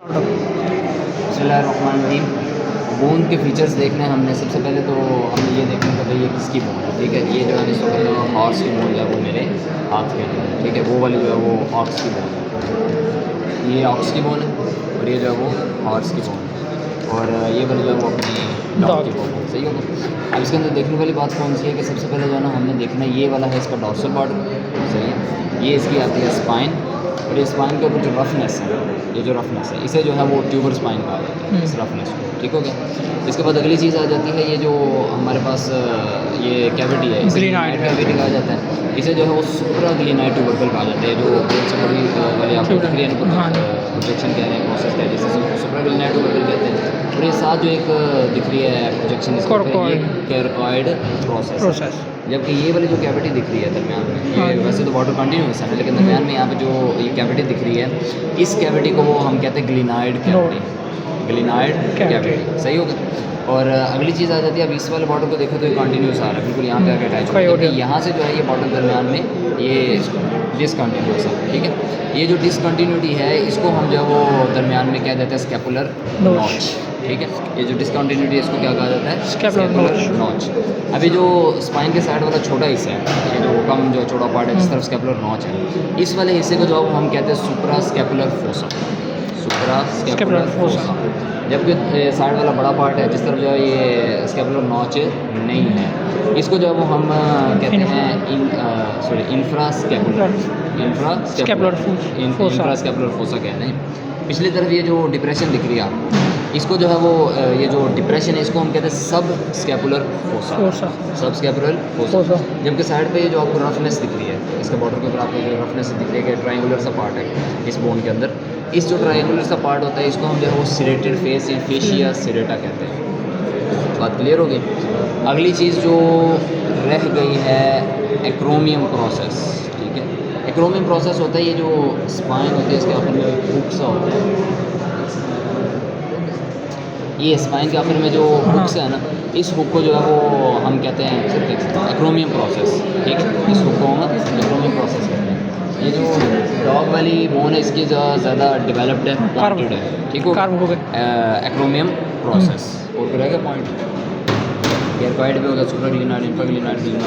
बिस्मिल्लाहिर्रहमानिर्रहीम। बोन के फीचर्स देखने हैं हमने। सबसे पहले तो हमें ये देखना था भाई ये किसकी बोन है, ठीक है। ये जो है इस वक्त हॉर्स की बोन जो है वो मेरे हाथ के अंदर है, ठीक है। वो वाली जो है वो ऑक्स की बोन है, ये ऑक्स की बोन है, और ये जो है वो हॉर्स की बोन है, और ये वाली जो है वो अपनी डॉग की बोन है। सही होगा। अब इसके अंदर देखने वाली बात कौन सी है कि सबसे पहले जो है ना हमने देखना ये वाला है इसका डॉर्सल बॉर्डर, सही है। ये इसकी आती है स्पाइन, और ये स्पाइन के ऊपर जो रफनेस है, ये जो रफनेस है इसे जो है वो ट्यूबर स्पाइन कहा जाता है, इस रफनेस को, ठीक हो गया। इसके बाद अगली चीज़ आ जाती है ये जो हमारे पास ये कैविटी है, इसे ग्लिनाइड कैविटी कहा जाता है। इसे जो है वो सुप्राग्लिनाइड ट्यूबरकल कहा जाता है। जो सबसे बड़ी वाली आपको दिख रही है प्रोजेक्शन कह रहे हैं, प्रोसेस कह रहे हैं, जिसे सुप्राग्लिनाइड ट्यूबरकल कहते हैं। और ये साथ जो एक दिख रही है प्रोजेक्शन, ये कैरकॉइड प्रोसेस। जबकि ये वाली जो कैविटी दिख रही है दरमियान में, ये वैसे तो वाटर कंटिन्यूस है लेकिन दरमियान में यहाँ पे जो ये कैविटी दिख रही है, इस कैविटी को वो हम कहते हैं ग्लिनाइड कैविटी, ग्लिनाइड कैविटी, सही होगा। और अगली चीज़ आ जाती है, अब इस वाले बॉटल को देखो तो ये कंटिन्यूस आ रहा है, बिल्कुल यहाँ पे आके अटैच होता है। यहाँ से जो है ये बॉटल दरमियान में ये डिसकंटिन्यूस है, ठीक है। ये जो डिसकंटिन्यूटी है इसको हम जो है वो दरमियान में क्या देते हैं, स्कैपुलर नॉच, ठीक है। ये जो डिसकंटिन्यूटी है इसको क्या कहा जाता है, स्कैपुलर नॉच। अभी जो स्पाइन के साइड वाला छोटा हिस्सा है, ये जो कम जो छोटा पार्ट है जिस तरफ स्कैपुलर नॉच है, इस वाले हिस्से को जो हम कहते हैं सुप्रा स्कैपुलर फोसा, सुप्रा स्कैपुलर फोसा। जबकि साइड वाला बड़ा पार्ट है जिस तरफ जो है ये स्कैपुलर नॉच नहीं है, इसको जो है वो हम कहते हैं इंफ्रा स्कैपुलर फोसा कहते हैं। पिछली तरफ ये जो डिप्रेशन दिख रही है आपको, इसको जो है वो ये जो डिप्रेशन है इसको हम कहते हैं सब स्कैपुलर फोसा, सब स्कैपुलर फोसा। जबकि साइड पे ये जो आपको रफनेस दिख रही है, इसके बॉर्डर के ऊपर आपको जो रफनेस दिख रही है कि ट्रायंगुलर सा पार्ट है इस बोन के अंदर, इस जो ट्रायंगुलर सा पार्ट होता है इसको हम जो है वो सिरेटेड फेस या फेशिया सिरेटा कहते हैं। बात क्लियर हो गई। अगली चीज़ जो रह गई है एक्रोमियम प्रोसेस, ठीक है। एक्रोमियम प्रोसेस होता है ये जो स्पाइन होती है इसके आखिर में हुक सा होता है, ये स्पाइन के आखिर में जो हुक्स है ना, इस हुक को जो है वो हम कहते हैं एक्रोमियम प्रोसेस, ठीक है। इस हुक को हम एक्रोमियम प्रोसेस कहते हैं। ये जो डॉग वाली बोन है इसकी ज़्यादा डेवलप्ड है, पॉइंटेड है, ठीक हो। एक्रोमियम प्रोसेस और रहेगा पॉइंट, कैरकॉइड भी होगा, सुप्राग्लिनाइड, इंफ्राग्लिनाइड, ग्लिनाइड।